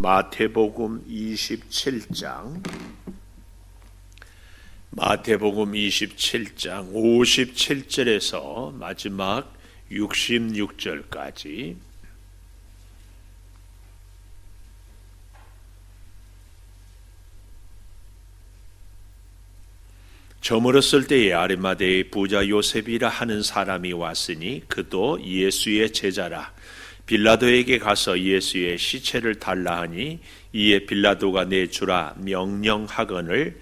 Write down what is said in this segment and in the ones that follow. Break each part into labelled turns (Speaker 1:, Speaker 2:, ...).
Speaker 1: 마태복음 27장 57장 마지막 66절까지 저물었을 때에 아리마대의 부자 요셉이라 하는 사람이 왔으니 그도 예수의 제자라. 빌라도에게 가서 예수의 시체를 달라 하니 이에 빌라도가 내주라 명령하거늘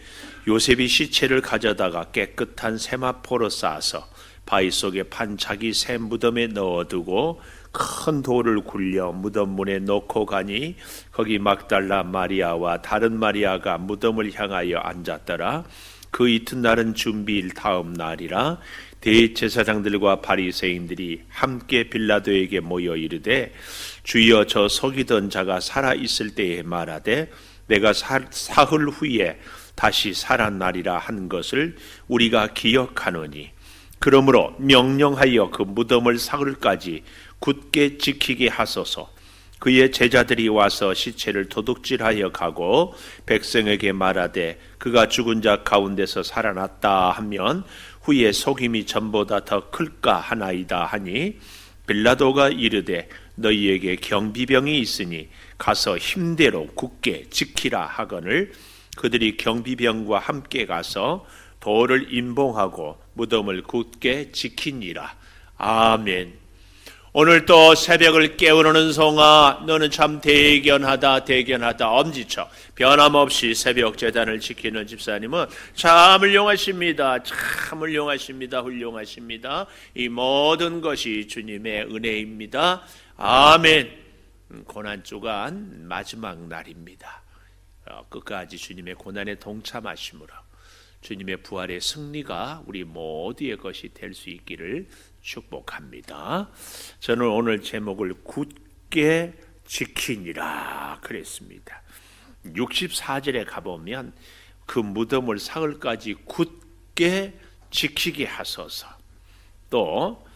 Speaker 1: 요셉이 시체를 가져다가 깨끗한 세마포로 싸서 바위 속에 판 자기 새 무덤에 넣어두고 큰 돌을 굴려 무덤 문에 놓고 가니 거기 막달라 마리아와 다른 마리아가 무덤을 향하여 앉았더라. 그 이튿날은 준비일 다음 날이라. 대제사장들과 바리새인들이 함께 빌라도에게 모여 이르되 주여 저 속이던 자가 살아 있을 때에 말하되 내가 사흘 후에 다시 살아나리라 한 것을 우리가 기억하노니 그러므로 명령하여 그 무덤을 사흘까지 굳게 지키게 하소서. 그의 제자들이 와서 시체를 도둑질하여 가고 백성에게 말하되 그가 죽은 자 가운데서 살아났다 하면 후에 속임이 전보다 더 클까 하나이다 하니 빌라도가 이르되 너희에게 경비병이 있으니 가서 힘대로 굳게 지키라 하거늘 그들이 경비병과 함께 가서 돌을 임봉하고 무덤을 굳게 지키니라. 아멘. 오늘 또 새벽을 깨우는 송아 너는 참 대견하다 엄지척. 변함없이 새벽 제단을 지키는 집사님은 참 훌륭하십니다. 훌륭하십니다. 이 모든 것이 주님의 은혜입니다. 아멘. 고난주간 마지막 날입니다. 끝까지 주님의 고난에 동참하심으로 주님의 부활의 승리가 우리 모두의 것이 될 수 있기를 축복합니다. 저는 오늘 제목을 굳게 지키니라 그랬습니다. 64절에 가보면 그 무덤을 사흘까지 굳게 지키게 하소서. 또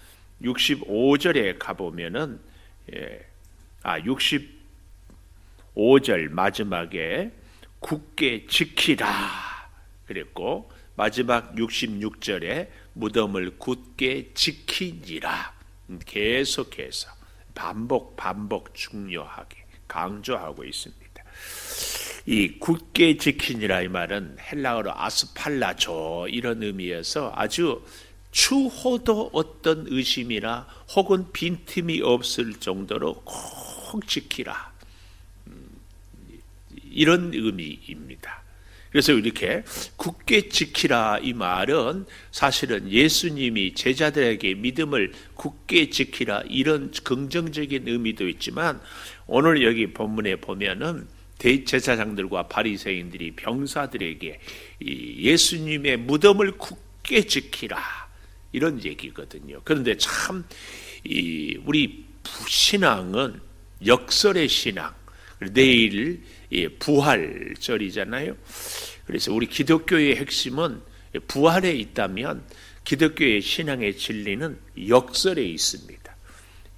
Speaker 1: 65절에 가보면은 65절 마지막에 굳게 지키라 그랬고 마지막 66절에 무덤을 굳게 지키니라. 계속해서 반복 중요하게 강조하고 있습니다. 이 굳게 지키니라 이 말은 헬라어로 아스팔라조 이런 의미에서 아주 추호도 어떤 의심이나 혹은 빈틈이 없을 정도로 꼭 지키라. 이런 의미입니다. 그래서 이렇게 굳게 지키라 이 말은 사실은 예수님이 제자들에게 믿음을 굳게 지키라 이런 긍정적인 의미도 있지만 오늘 여기 본문에 보면은 대제사장들과 바리새인들이 병사들에게 예수님의 무덤을 굳게 지키라 이런 얘기거든요. 그런데 참 우리 신앙은 역설의 신앙. 내일 부활절이잖아요. 그래서 우리 기독교의 핵심은 부활에 있다면 기독교의 신앙의 진리는 역설에 있습니다.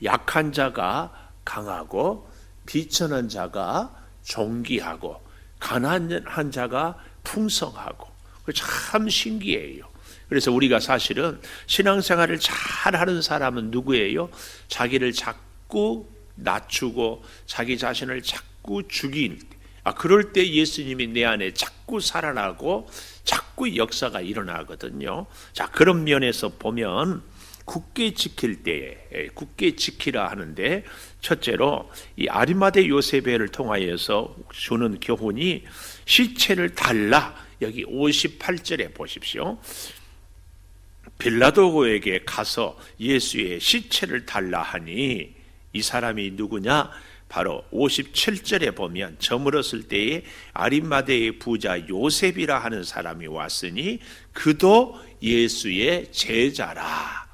Speaker 1: 약한 자가 강하고 비천한 자가 존귀하고 가난한 자가 풍성하고 참 신기해요. 그래서 우리가 사실은 신앙생활을 잘하는 사람은 누구예요? 자기를 자꾸 낮추고 자기 자신을 자꾸 죽인 그럴 때 예수님이 내 안에 자꾸 살아나고 자꾸 역사가 일어나거든요. 자, 그런 면에서 보면 굳게 지킬 때에 굳게 지키라 하는데 첫째로 이 아리마대 요셉을 통하여서 주는 교훈이 시체를 달라. 여기 58절에 보십시오. 빌라도에게 가서 예수의 시체를 달라 하니 이 사람이 누구냐? 바로 57절에 보면 저물었을 때에 아리마대의 부자 요셉이라 하는 사람이 왔으니 그도 예수의 제자라.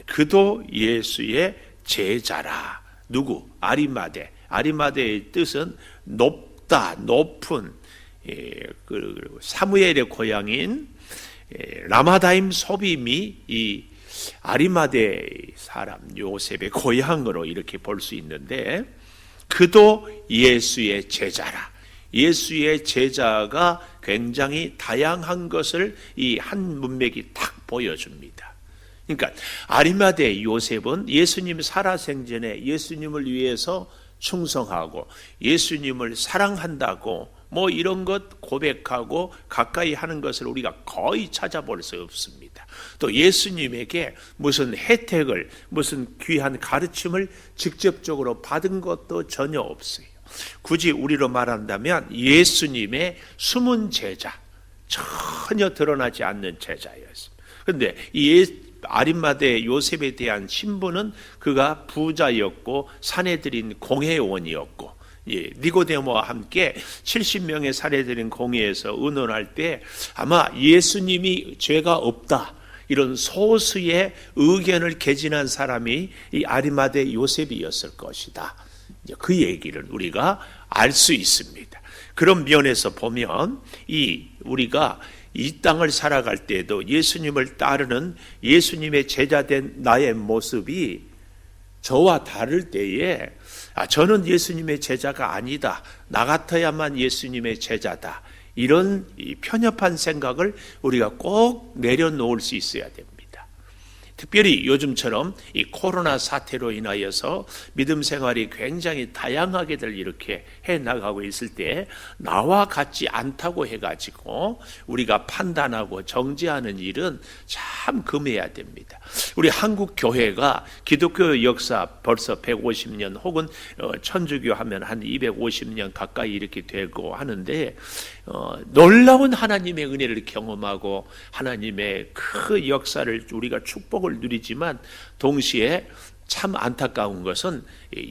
Speaker 1: 그도 예수의 제자라. 누구? 아리마대. 아리마대의 뜻은 높다, 높은. 사무엘의 고향인 라마다임 소빔이 이 아리마대 사람 요셉의 고향으로 이렇게 볼 수 있는데 그도 예수의 제자라. 예수의 제자가 굉장히 다양한 것을 이 한 문맥이 딱 보여줍니다. 그러니까 아리마대 요셉은 예수님 살아생전에 예수님을 위해서 충성하고 예수님을 사랑한다고 뭐 이런 것 고백하고 가까이 하는 것을 우리가 거의 찾아볼 수 없습니다. 또 예수님에게 무슨 혜택을, 무슨 귀한 가르침을 직접적으로 받은 것도 전혀 없어요. 굳이 우리로 말한다면 예수님의 숨은 제자, 전혀 드러나지 않는 제자였습니다. 그런데 이 아리마대 요셉에 대한 신분은 그가 부자였고 사내들인 공회원이었고, 니고데모와 함께 70명의 사내들인 공회에서 의논할 때 아마 예수님이 죄가 없다 이런 소수의 의견을 개진한 사람이 이 아리마대 요셉이었을 것이다. 그 얘기를 우리가 알 수 있습니다. 그런 면에서 보면 우리가 이 땅을 살아갈 때에도 예수님을 따르는 예수님의 제자된 나의 모습이 저와 다를 때에 저는 예수님의 제자가 아니다. 나 같아야만 예수님의 제자다. 이런 편협한 생각을 우리가 꼭 내려놓을 수 있어야 됩니다. 특별히 요즘처럼 이 코로나 사태로 인하여서 믿음 생활이 굉장히 다양하게들 이렇게 해나가고 있을 때 나와 같지 않다고 해가지고 우리가 판단하고 정죄하는 일은 참 금해야 됩니다. 우리 한국 교회가 기독교 역사 벌써 150년 혹은 천주교 하면 한 250년 가까이 이렇게 되고 하는데 놀라운 하나님의 은혜를 경험하고 하나님의 그 역사를 우리가 축복을 누리지만 동시에 참 안타까운 것은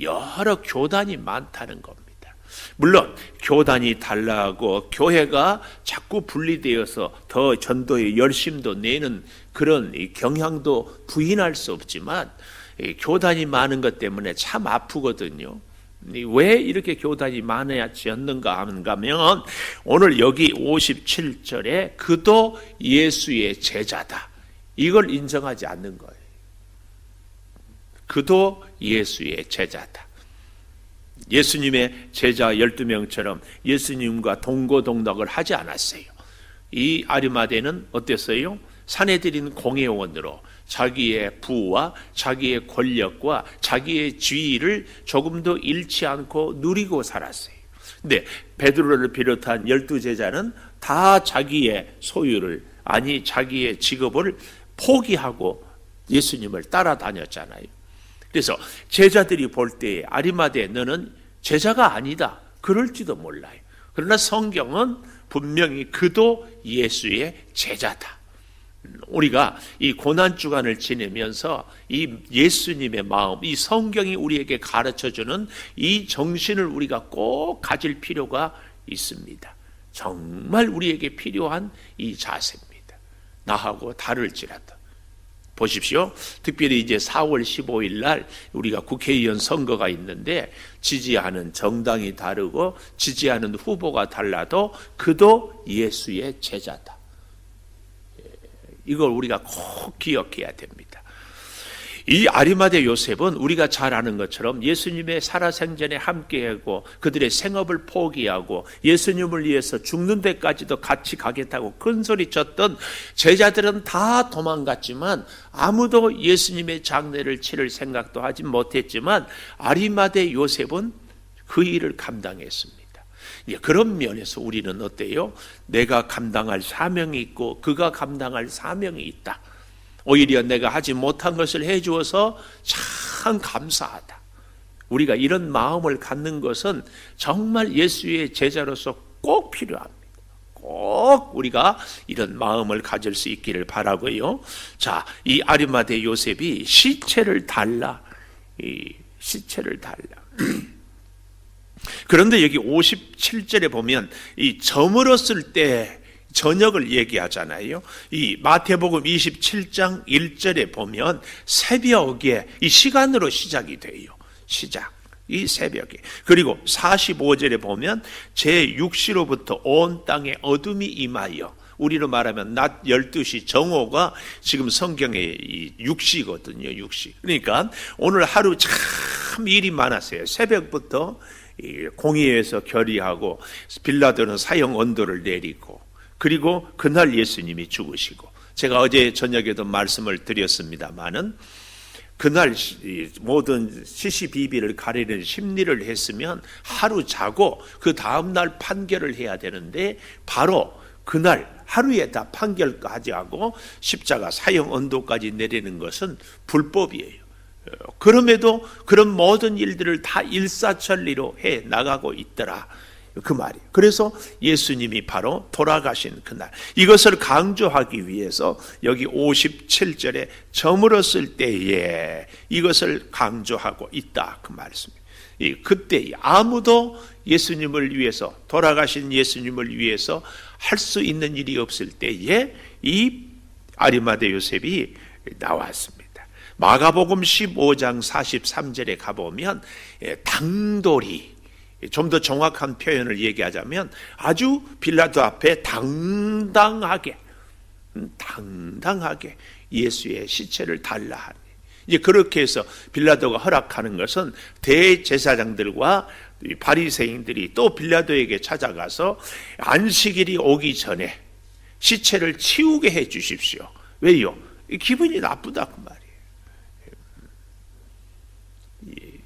Speaker 1: 여러 교단이 많다는 겁니다. 물론 교단이 달라하고 교회가 자꾸 분리되어서 더 전도의 열심도 내는 그런 경향도 부인할 수 없지만 교단이 많은 것 때문에 참 아프거든요. 왜 이렇게 교단이 많아야지 않는가 하면 오늘 여기 57절에 그도 예수의 제자다. 이걸 인정하지 않는 거예요. 그도 예수의 제자다. 예수님의 제자 12명처럼 예수님과 동고동락을 하지 않았어요. 이 아리마대는 어땠어요? 사내들인 공회원으로 자기의 부와 자기의 권력과 자기의 지위를 조금도 잃지 않고 누리고 살았어요. 근데 베드로를 비롯한 12제자는 다 자기의 소유를, 아니 자기의 직업을 포기하고 예수님을 따라다녔잖아요. 그래서 제자들이 볼 때 아리마대 너는 제자가 아니다 그럴지도 몰라요. 그러나 성경은 분명히 그도 예수의 제자다. 우리가 이 고난주간을 지내면서 이 예수님의 마음, 이 성경이 우리에게 가르쳐주는 이 정신을 우리가 꼭 가질 필요가 있습니다. 정말 우리에게 필요한 이 자세입니다. 나하고 다를지라도. 보십시오. 특별히 이제 4월 15일 날 우리가 국회의원 선거가 있는데 지지하는 정당이 다르고 지지하는 후보가 달라도 그도 예수의 제자다. 이걸 우리가 꼭 기억해야 됩니다. 이 아리마대 요셉은 우리가 잘 아는 것처럼 예수님의 살아생전에 함께하고 그들의 생업을 포기하고 예수님을 위해서 죽는 데까지도 같이 가겠다고 큰소리 쳤던 제자들은 다 도망갔지만 아무도 예수님의 장례를 치를 생각도 하지 못했지만 아리마대 요셉은 그 일을 감당했습니다. 그런 면에서 우리는 어때요? 내가 감당할 사명이 있고 그가 감당할 사명이 있다. 오히려 내가 하지 못한 것을 해주어서 참 감사하다. 우리가 이런 마음을 갖는 것은 정말 예수의 제자로서 꼭 필요합니다. 꼭 우리가 이런 마음을 가질 수 있기를 바라고요. 자, 이 아리마대 요셉이 시체를 달라. 그런데 여기 57절에 보면 이 저물었을 때 저녁을 얘기하잖아요. 이 마태복음 27장 1절에 보면 새벽에 이 시간으로 시작이 돼요. 이 새벽에. 그리고 45절에 보면 제6시로부터 온 땅에 어둠이 임하여 우리로 말하면 낮 12시 정오가 지금 성경의 6시거든요. 6시. 그러니까 오늘 하루 참 일이 많았어요. 새벽부터 공의회에서 결의하고 빌라도는 사형 언도를 내리고 그리고 그날 예수님이 죽으시고 제가 어제 저녁에도 말씀을 드렸습니다마는 그날 모든 시시비비를 가리는 심리를 했으면 하루 자고 그 다음날 판결을 해야 되는데 바로 그날 하루에 다 판결까지 하고 십자가 사형 언도까지 내리는 것은 불법이에요. 그럼에도 그런 모든 일들을 다 일사천리로 해 나가고 있더라. 그 말이에요. 그래서 예수님이 바로 돌아가신 그날 이것을 강조하기 위해서 여기 57절에 저물었을 때에 이것을 강조하고 있다 그 말씀입니다. 그때 아무도 예수님을 위해서 돌아가신 예수님을 위해서 할 수 있는 일이 없을 때에 이 아리마대 요셉이 나왔습니다. 마가복음 15장 43절에 가보면 당돌이 좀 더 정확한 표현을 얘기하자면 아주 빌라도 앞에 당당하게 예수의 시체를 달라 하니 이제 그렇게 해서 빌라도가 허락하는 것은 대제사장들과 바리새인들이 또 빌라도에게 찾아가서 안식일이 오기 전에 시체를 치우게 해 주십시오. 왜요? 기분이 나쁘다 그 말이에요.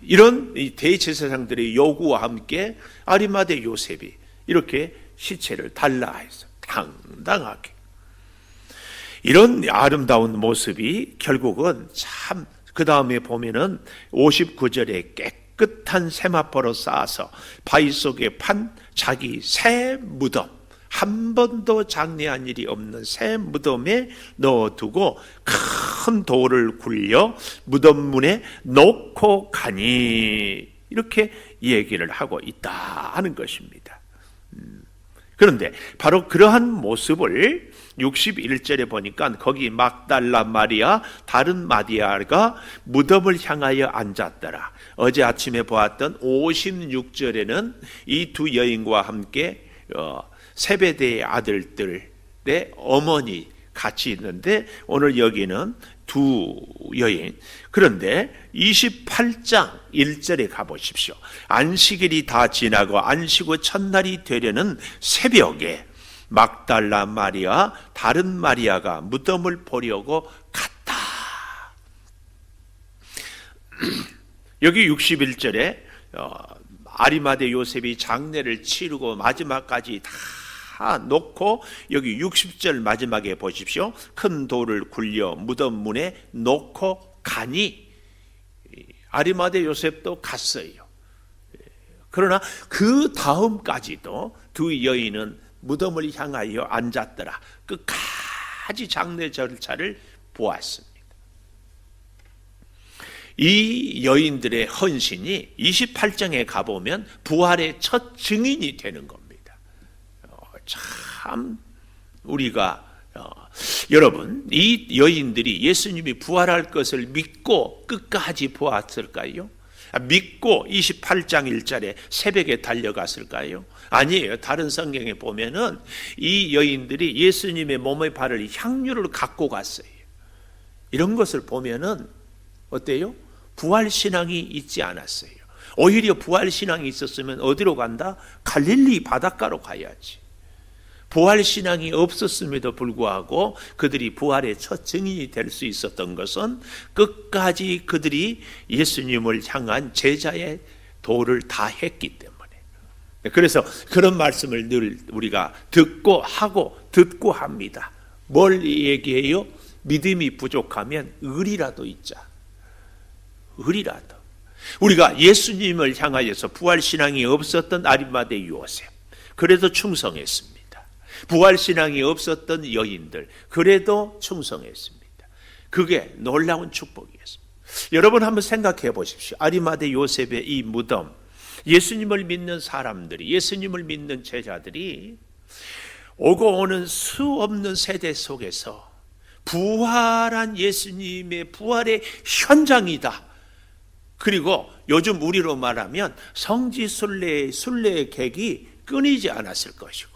Speaker 1: 이런 대제사장들의 요구와 함께 아리마대 요셉이 이렇게 시체를 달라 해서 당당하게 이런 아름다운 모습이 결국은 참 그 다음에 보면은 59절에 깨끗한 세마포로 쌓아서 바위 속에 판 자기 새 무덤 한 번도 장례한 일이 없는 새 무덤에 넣어두고 큰 돌을 굴려 무덤 문에 놓고 가니 이렇게 얘기를 하고 있다 하는 것입니다. 그런데 바로 그러한 모습을 61절에 보니까 거기 막달라 마리아 다른 마리아가 무덤을 향하여 앉았더라. 어제 아침에 보았던 56절에는 이 두 여인과 함께 세베대의 아들들의 어머니 같이 있는데 오늘 여기는 두 여인. 그런데 28장 1절에 가보십시오. 안식일이 다 지나고 안식 후 첫날이 되려는 새벽에 막달라 마리아 다른 마리아가 무덤을 보려고 갔다. 여기 61절에 아리마대 요셉이 장례를 치르고 마지막까지 다 놓고 여기 60절 마지막에 보십시오. 큰 돌을 굴려 무덤 문에 놓고 가니 아리마대 요셉도 갔어요. 그러나 그 다음까지도 두 여인은 무덤을 향하여 앉았더라. 끝까지 장례 절차를 보았습니다. 이 여인들의 헌신이 28장에 가보면 부활의 첫 증인이 되는 겁니다. 참 우리가 여러분 이 여인들이 예수님이 부활할 것을 믿고 끝까지 보았을까요? 믿고 28장 1절에 새벽에 달려갔을까요? 아니에요. 다른 성경에 보면은 이 여인들이 예수님의 몸의 발을 향유를 갖고 갔어요. 이런 것을 보면은 어때요? 부활신앙이 있지 않았어요. 오히려 부활신앙이 있었으면 어디로 간다? 갈릴리 바닷가로 가야지. 부활신앙이 없었음에도 불구하고 그들이 부활의 첫 증인이 될 수 있었던 것은 끝까지 그들이 예수님을 향한 제자의 도를 다 했기 때문에. 그래서 그런 말씀을 늘 우리가 듣고 하고 듣고 합니다. 뭘 얘기해요? 믿음이 부족하면 의리라도 있자. 의리라도. 우리가 예수님을 향하여서 부활신앙이 없었던 아리마대 요셉, 그래도 충성했습니다. 부활신앙이 없었던 여인들, 그래도 충성했습니다. 그게 놀라운 축복이었습니다. 여러분 한번 생각해 보십시오. 아리마대 요셉의 이 무덤, 예수님을 믿는 사람들이, 예수님을 믿는 제자들이 오고 오는 수 없는 세대 속에서 부활한 예수님의 부활의 현장이다. 그리고 요즘 우리로 말하면 성지순례의 순례의 객이 끊이지 않았을 것이고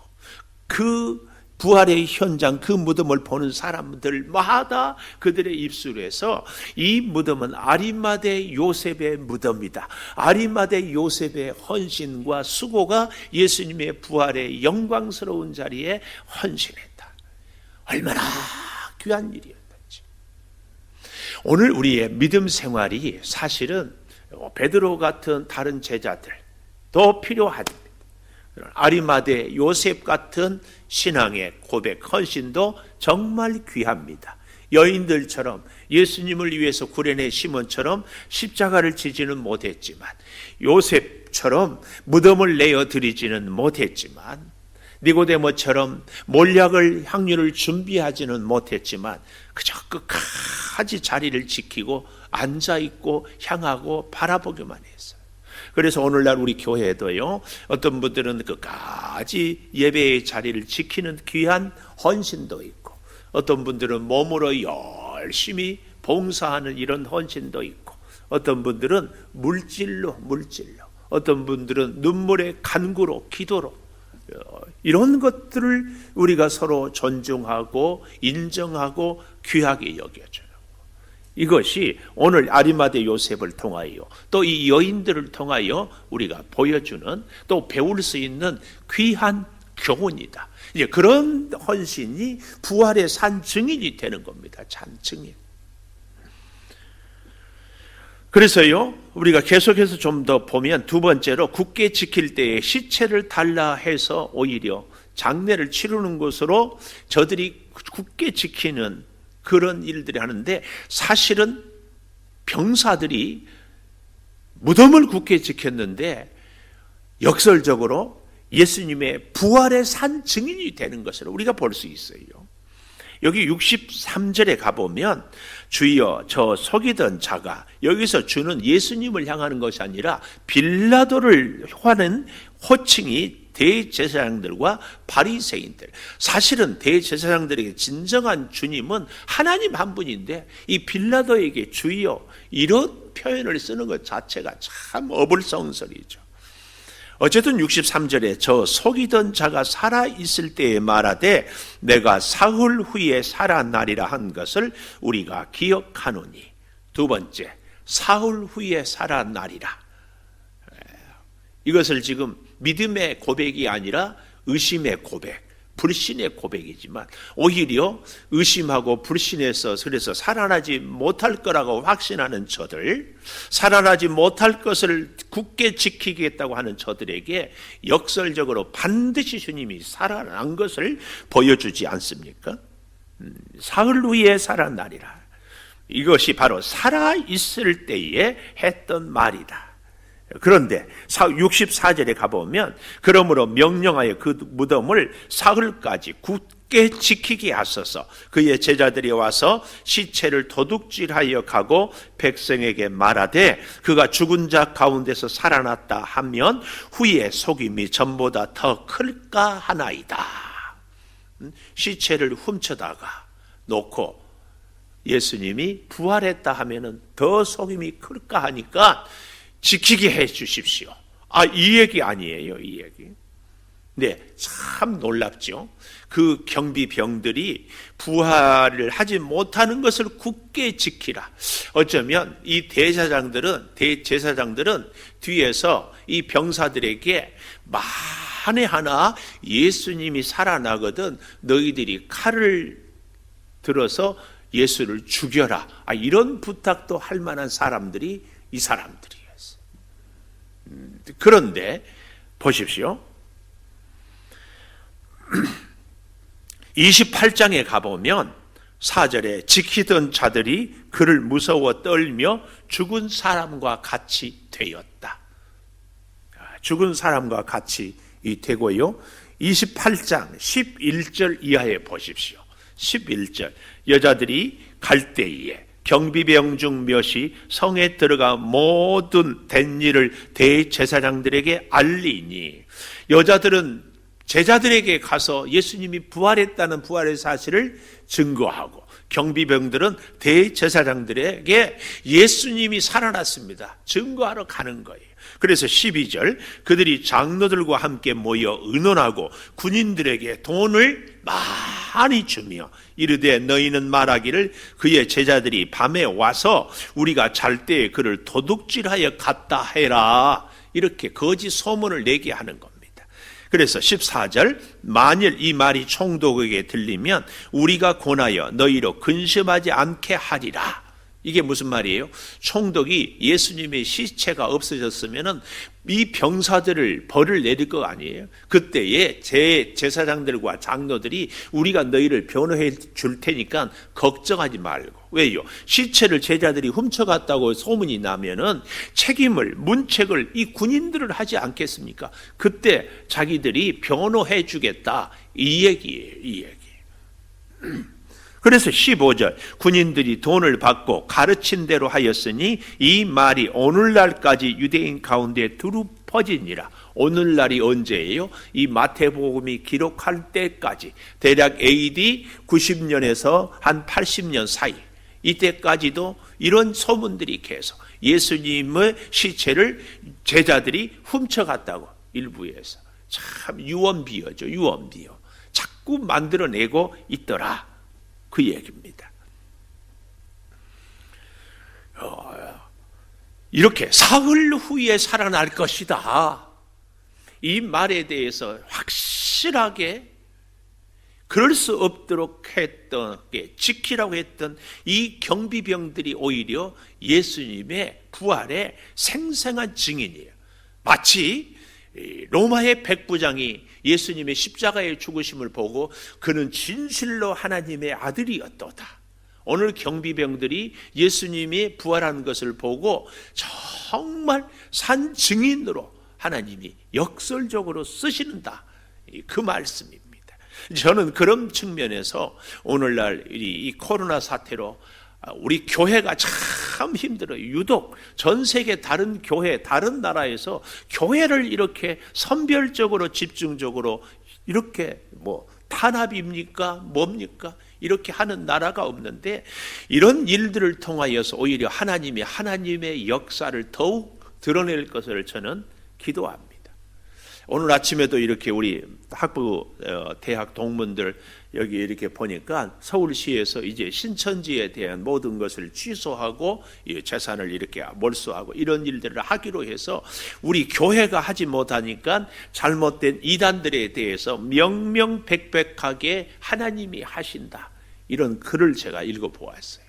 Speaker 1: 그 부활의 현장, 그 무덤을 보는 사람들마다 그들의 입술에서 이 무덤은 아리마대 요셉의 무덤이다. 아리마대 요셉의 헌신과 수고가 예수님의 부활의 영광스러운 자리에 헌신했다. 얼마나 귀한 일이었는지. 오늘 우리의 믿음 생활이 사실은 베드로 같은 다른 제자들도 필요하다. 아리마대 요셉 같은 신앙의 고백, 헌신도 정말 귀합니다. 여인들처럼 예수님을 위해서 구레네 시몬처럼 십자가를 지지는 못했지만, 요셉처럼 무덤을 내어 드리지는 못했지만, 니고데모처럼 몰약을 향유를 준비하지는 못했지만 그저 끝까지 자리를 지키고 앉아있고 향하고 바라보기만 했어요. 그래서 오늘날 우리 교회도요, 어떤 분들은 끝까지 예배의 자리를 지키는 귀한 헌신도 있고, 어떤 분들은 몸으로 열심히 봉사하는 이런 헌신도 있고, 어떤 분들은 물질로, 어떤 분들은 눈물의 간구로, 기도로, 이런 것들을 우리가 서로 존중하고 인정하고 귀하게 여겨줘요. 이것이 오늘 아리마대 요셉을 통하여 또 이 여인들을 통하여 우리가 보여주는, 또 배울 수 있는 귀한 교훈이다. 이제 그런 헌신이 부활의 산 증인이 되는 겁니다. 산 증인. 그래서요, 우리가 계속해서 좀 더 보면 두 번째로 굳게 지킬 때에 시체를 달라 해서 오히려 장례를 치르는 것으로 저들이 굳게 지키는 그런 일들이 하는데, 사실은 병사들이 무덤을 굳게 지켰는데 역설적으로 예수님의 부활의 산 증인이 되는 것을 우리가 볼 수 있어요. 여기 63절에 가보면 주여 저 속이던 자가, 여기서 주는 예수님을 향하는 것이 아니라 빌라도를 하는 호칭이 대제사장들과 바리새인들. 사실은 대제사장들에게 진정한 주님은 하나님 한 분인데 이 빌라도에게 주여 이런 표현을 쓰는 것 자체가 참 어불성설이죠. 어쨌든 63절에 저 속이던 자가 살아있을 때에 말하되 내가 사흘 후에 살아나리라 한 것을 우리가 기억하노니. 두 번째, 사흘 후에 살아나리라. 이것을 지금 믿음의 고백이 아니라 의심의 고백, 불신의 고백이지만, 오히려 의심하고 불신해서 그래서 살아나지 못할 거라고 확신하는 저들, 살아나지 못할 것을 굳게 지키겠다고 하는 저들에게 역설적으로 반드시 주님이 살아난 것을 보여주지 않습니까? 사흘 후에 살아나리라. 이것이 바로 살아있을 때에 했던 말이다. 그런데 64절에 가보면 그러므로 명령하여 그 무덤을 사흘까지 굳게 지키게 하소서. 그의 제자들이 와서 시체를 도둑질하여 가고 백성에게 말하되 그가 죽은 자 가운데서 살아났다 하면 후에 속임이 전보다 더 클까 하나이다. 시체를 훔쳐다가 놓고 예수님이 부활했다 하면은 더 속임이 클까 하니까 지키게 해 주십시오. 이 얘기 아니에요, 이 얘기. 네, 참 놀랍죠. 그 경비병들이 부활을 하지 못하는 것을 굳게 지키라. 어쩌면 이 대제사장들은 뒤에서 이 병사들에게 만에 하나 예수님이 살아나거든 너희들이 칼을 들어서 예수를 죽여라. 이런 부탁도 할 만한 사람들이 이 사람들이었어요. 그런데 보십시오. 28장에 가보면 4절에 지키던 자들이 그를 무서워 떨며 죽은 사람과 같이 되었다. 죽은 사람과 같이 되고요. 28장 11절 이하에 보십시오. 11절 여자들이 갈 때에 경비병 중 몇이 성에 들어가 모든 된 일을 대제사장들에게 알리니, 여자들은 제자들에게 가서 예수님이 부활했다는 부활의 사실을 증거하고, 경비병들은 대제사장들에게 예수님이 살아났습니다 증거하러 가는 거예요. 그래서 12절, 그들이 장로들과 함께 모여 의논하고 군인들에게 돈을 많이 주며 이르되 너희는 말하기를 그의 제자들이 밤에 와서 우리가 잘 때에 그를 도둑질하여 갔다 해라. 이렇게 거짓 소문을 내게 하는 겁니다. 그래서 14절, 만일 이 말이 총독에게 들리면 우리가 권하여 너희로 근심하지 않게 하리라. 이게 무슨 말이에요? 총독이 예수님의 시체가 없어졌으면 이 병사들을 벌을 내릴 거 아니에요? 그때에 제사장들과 장로들이 우리가 너희를 변호해 줄 테니까 걱정하지 말고. 왜요? 시체를 제자들이 훔쳐갔다고 소문이 나면은 책임을, 문책을 이 군인들을 하지 않겠습니까? 그때 자기들이 변호해 주겠다. 이 얘기예요. 이 얘기. 그래서 15절, 군인들이 돈을 받고 가르친 대로 하였으니 이 말이 오늘날까지 유대인 가운데 두루 퍼지니라. 오늘날이 언제예요? 이 마태복음이 기록할 때까지, 대략 AD 90년에서 한 80년 사이, 이때까지도 이런 소문들이 계속 예수님의 시체를 제자들이 훔쳐갔다고, 일부에서. 참 유언비어죠. 유언비어. 자꾸 만들어내고 있더라. 그 얘기입니다. 이렇게 사흘 후에 살아날 것이다. 이 말에 대해서 확실하게 그럴 수 없도록 했던 게, 지키라고 했던 이 경비병들이 오히려 예수님의 부활의 생생한 증인이에요. 마치 로마의 백부장이 예수님의 십자가의 죽으심을 보고 그는 진실로 하나님의 아들이었도다. 오늘 경비병들이 예수님이 부활한 것을 보고 정말 산 증인으로 하나님이 역설적으로 쓰시는다. 그 말씀입니다. 저는 그런 측면에서 오늘날 이 코로나 사태로 우리 교회가 참 힘들어요. 유독 전 세계 다른 교회, 다른 나라에서 교회를 이렇게 선별적으로 집중적으로 이렇게 탄압입니까? 뭡니까? 이렇게 하는 나라가 없는데, 이런 일들을 통하여서 오히려 하나님의 역사를 더욱 드러낼 것을 저는 기도합니다. 오늘 아침에도 이렇게 우리 학부 대학 동문들 여기 이렇게 보니까 서울시에서 이제 신천지에 대한 모든 것을 취소하고 재산을 이렇게 몰수하고 이런 일들을 하기로 해서 우리 교회가 하지 못하니까 잘못된 이단들에 대해서 명명백백하게 하나님이 하신다. 이런 글을 제가 읽어보았어요.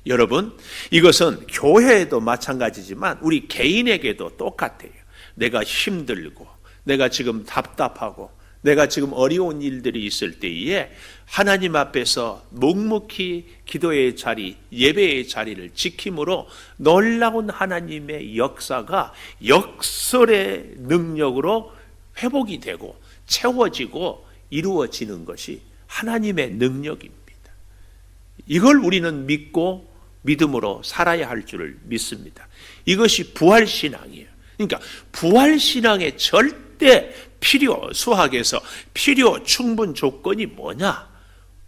Speaker 1: 여러분, 이것은 교회에도 마찬가지지만 우리 개인에게도 똑같아요. 내가 힘들고 내가 지금 답답하고 내가 지금 어려운 일들이 있을 때에 하나님 앞에서 묵묵히 기도의 자리, 예배의 자리를 지킴으로 놀라운 하나님의 역사가 역설의 능력으로 회복이 되고 채워지고 이루어지는 것이 하나님의 능력입니다. 이걸 우리는 믿고 믿음으로 살아야 할 줄을 믿습니다. 이것이 부활신앙이에요. 그러니까 부활신앙의 절대 수학에서 필요 충분 조건이 뭐냐?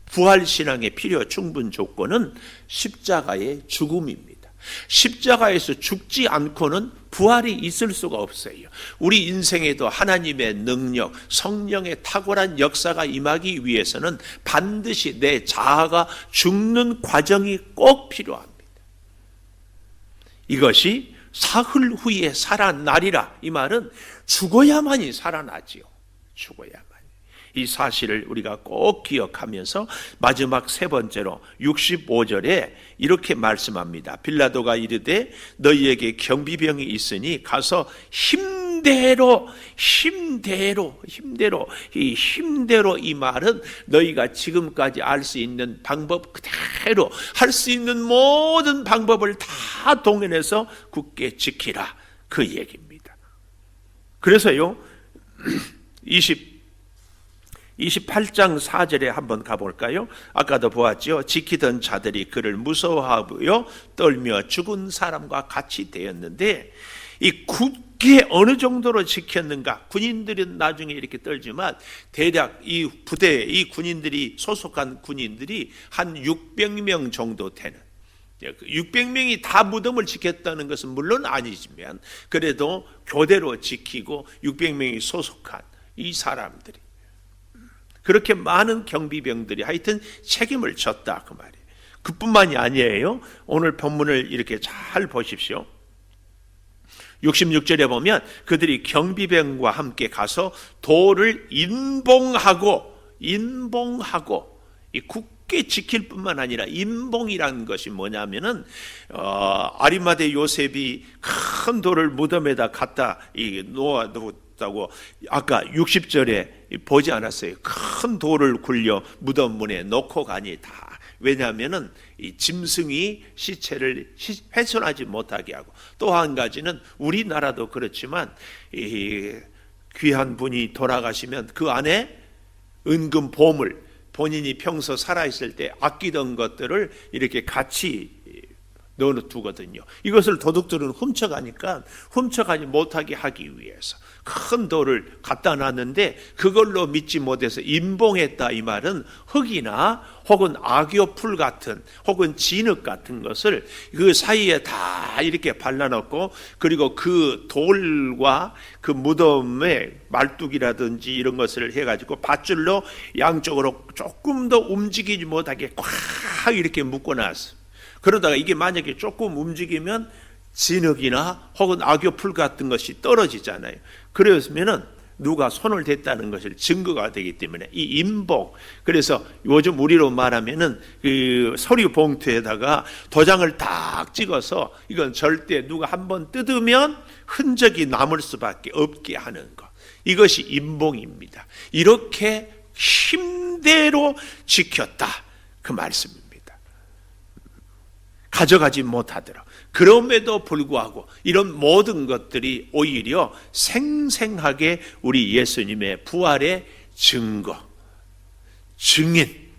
Speaker 1: 부활신앙의 필요 충분 조건은 십자가의 죽음입니다. 십자가에서 죽지 않고는 부활이 있을 수가 없어요. 우리 인생에도 하나님의 능력, 성령의 탁월한 역사가 임하기 위해서는 반드시 내 자아가 죽는 과정이 꼭 필요합니다. 이것이 사흘 후에 살아나리라. 이 말은 죽어야만이 살아나지요. 죽어야만. 이 사실을 우리가 꼭 기억하면서 마지막 세 번째로 65절에 이렇게 말씀합니다. 빌라도가 이르되 너희에게 경비병이 있으니 가서 힘대로 이 말은 너희가 지금까지 알 수 있는 방법 그대로 할 수 있는 모든 방법을 다 동원해서 굳게 지키라. 그 얘기입니다. 그래서요 28장 4절에 한번 가볼까요? 아까도 보았죠. 지키던 자들이 그를 무서워하고요 떨며 죽은 사람과 같이 되었는데, 이 굳게 어느 정도로 지켰는가? 군인들은 나중에 이렇게 떨지만 대략 이 부대에 이 군인들이 소속한 군인들이 한 600명 정도 되는, 600명이 다 무덤을 지켰다는 것은 물론 아니지만 그래도 교대로 지키고 600명이 소속한 이 사람들이 그렇게 많은 경비병들이 하여튼 책임을 졌다 그 말이에요. 그뿐만이 아니에요. 오늘 본문을 이렇게 잘 보십시오. 66절에 보면 그들이 경비병과 함께 가서 돌을 인봉하고 이 굳게 지킬 뿐만 아니라 인봉이라는 것이 뭐냐면은 아리마대 요셉이 큰 돌을 무덤에다 갖다 놓았다고 아까 60절에 보지 않았어요. 큰 돌을 굴려 무덤 문에 놓고 가니 다. 왜냐하면은 이 짐승이 시체를 훼손하지 못하게 하고 또 한 가지는 우리나라도 그렇지만 이 귀한 분이 돌아가시면 그 안에 은금 보물 본인이 평소 살아있을 때 아끼던 것들을 이렇게 같이 넣어두거든요. 이것을 도둑들은 훔쳐가니까 훔쳐가지 못하게 하기 위해서 큰 돌을 갖다 놨는데 그걸로 믿지 못해서 인봉했다 이 말은 흙이나 혹은 악교풀 같은 혹은 진흙 같은 것을 그 사이에 다 이렇게 발라놓고 그리고 그 돌과 그 무덤에 말뚝이라든지 이런 것을 해가지고 밧줄로 양쪽으로 조금 더 움직이지 못하게 꽉 이렇게 묶어놨어. 그러다가 이게 만약에 조금 움직이면 진흙이나 혹은 악교풀 같은 것이 떨어지잖아요. 그러면은 누가 손을 댔다는 것을 증거가 되기 때문에 이 인봉, 그래서 요즘 우리로 말하면은 그 서류 봉투에다가 도장을 딱 찍어서 이건 절대 누가 한번 뜯으면 흔적이 남을 수밖에 없게 하는 것, 이것이 인봉입니다. 이렇게 힘대로 지켰다 그 말씀입니다. 가져가지 못하도록. 그럼에도 불구하고 이런 모든 것들이 오히려 생생하게 우리 예수님의 부활의 증거, 증인,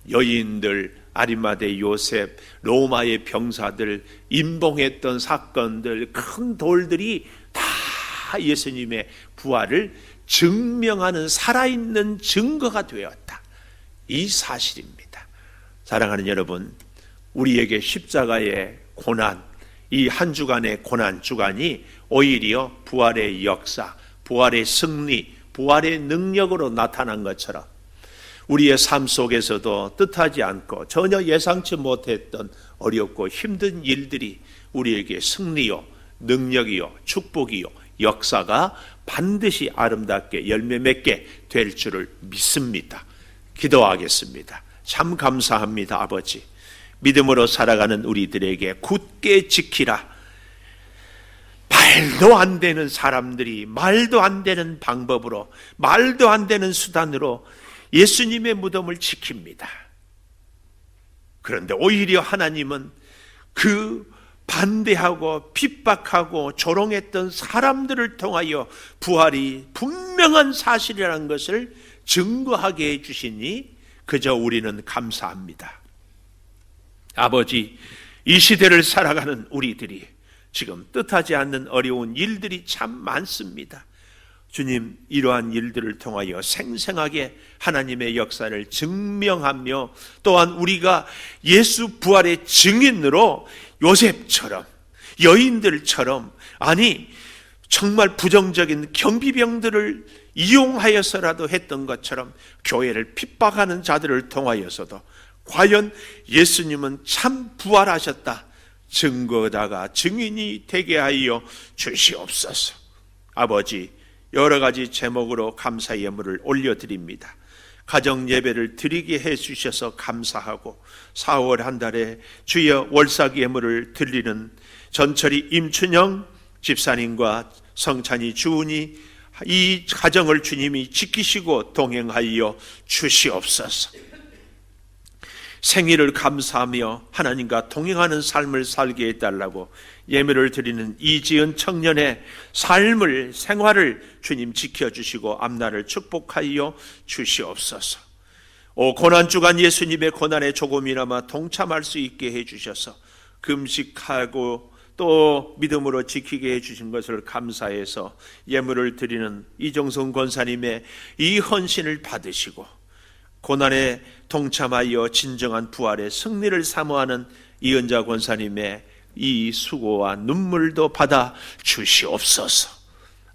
Speaker 1: 여인들, 아리마대 요셉, 로마의 병사들, 인봉했던 사건들, 큰 돌들이 다 예수님의 부활을 증명하는 살아있는 증거가 되었다. 이 사실입니다. 사랑하는 여러분, 우리에게 십자가의 고난, 이 한 주간의 고난 주간이 오히려 부활의 역사, 부활의 승리, 부활의 능력으로 나타난 것처럼 우리의 삶 속에서도 뜻하지 않고 전혀 예상치 못했던 어렵고 힘든 일들이 우리에게 승리요, 능력이요, 축복이요, 역사가 반드시 아름답게 열매 맺게 될 줄을 믿습니다. 기도하겠습니다. 참 감사합니다, 아버지. 믿음으로 살아가는 우리들에게 굳게 지키라. 말도 안 되는 사람들이 말도 안 되는 방법으로 말도 안 되는 수단으로 예수님의 무덤을 지킵니다. 그런데 오히려 하나님은 그 반대하고 핍박하고 조롱했던 사람들을 통하여 부활이 분명한 사실이라는 것을 증거하게 해주시니 그저 우리는 감사합니다. 아버지, 이 시대를 살아가는 우리들이 지금 뜻하지 않는 어려운 일들이 참 많습니다. 주님, 이러한 일들을 통하여 생생하게 하나님의 역사를 증명하며 또한 우리가 예수 부활의 증인으로 요셉처럼, 여인들처럼, 아니 정말 부정적인 경비병들을 이용하여서라도 했던 것처럼 교회를 핍박하는 자들을 통하여서도 과연 예수님은 참 부활하셨다 증거다가 증인이 되게 하여 주시옵소서. 아버지, 여러 가지 제목으로 감사 예물을 올려드립니다. 가정 예배를 드리게 해주셔서 감사하고 4월 한 달에 주여 월삭 예물을 드리는 전철이 임춘영 집사님과 성찬이 주은이 이 가정을 주님이 지키시고 동행하여 주시옵소서. 생일을 감사하며 하나님과 동행하는 삶을 살게 해달라고 예물을 드리는 이지은 청년의 삶을, 생활을 주님 지켜주시고 앞날을 축복하여 주시옵소서. 고난주간 예수님의 고난에 조금이나마 동참할 수 있게 해주셔서 금식하고 또 믿음으로 지키게 해주신 것을 감사해서 예물을 드리는 이정성 권사님의 이 헌신을 받으시고 고난에 동참하여 진정한 부활의 승리를 사모하는 이은자 권사님의 이 수고와 눈물도 받아 주시옵소서.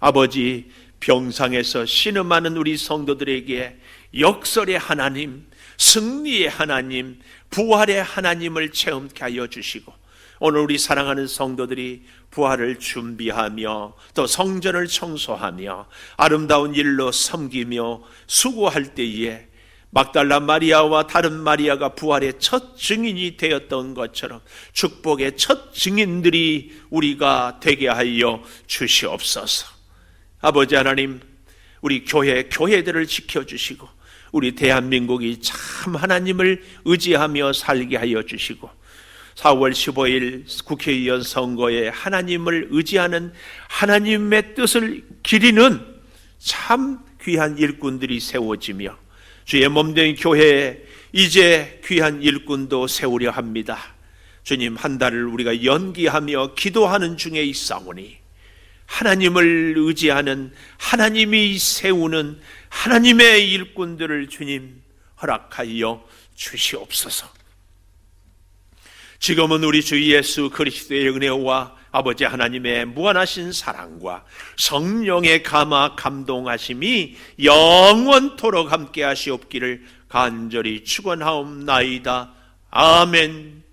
Speaker 1: 아버지, 병상에서 신음하는 우리 성도들에게 역설의 하나님, 승리의 하나님, 부활의 하나님을 체험케 하여 주시고, 오늘 우리 사랑하는 성도들이 부활을 준비하며 또 성전을 청소하며 아름다운 일로 섬기며 수고할 때에 막달라 마리아와 다른 마리아가 부활의 첫 증인이 되었던 것처럼 축복의 첫 증인들이 우리가 되게 하여 주시옵소서. 아버지 하나님, 우리 교회들을 지켜주시고 우리 대한민국이 참 하나님을 의지하며 살게 하여 주시고, 4월 15일 국회의원 선거에 하나님을 의지하는 하나님의 뜻을 기리는 참 귀한 일꾼들이 세워지며 주의 몸된 교회에 이제 귀한 일꾼도 세우려 합니다. 주님, 한 달을 우리가 연기하며 기도하는 중에 있사오니 하나님을 의지하는, 하나님이 세우는 하나님의 일꾼들을 주님 허락하여 주시옵소서. 지금은 우리 주 예수 그리스도의 은혜와 아버지 하나님의 무한하신 사랑과 성령의 감화 감동하심이 영원토록 함께 하시옵기를 간절히 축원하옵나이다. 아멘.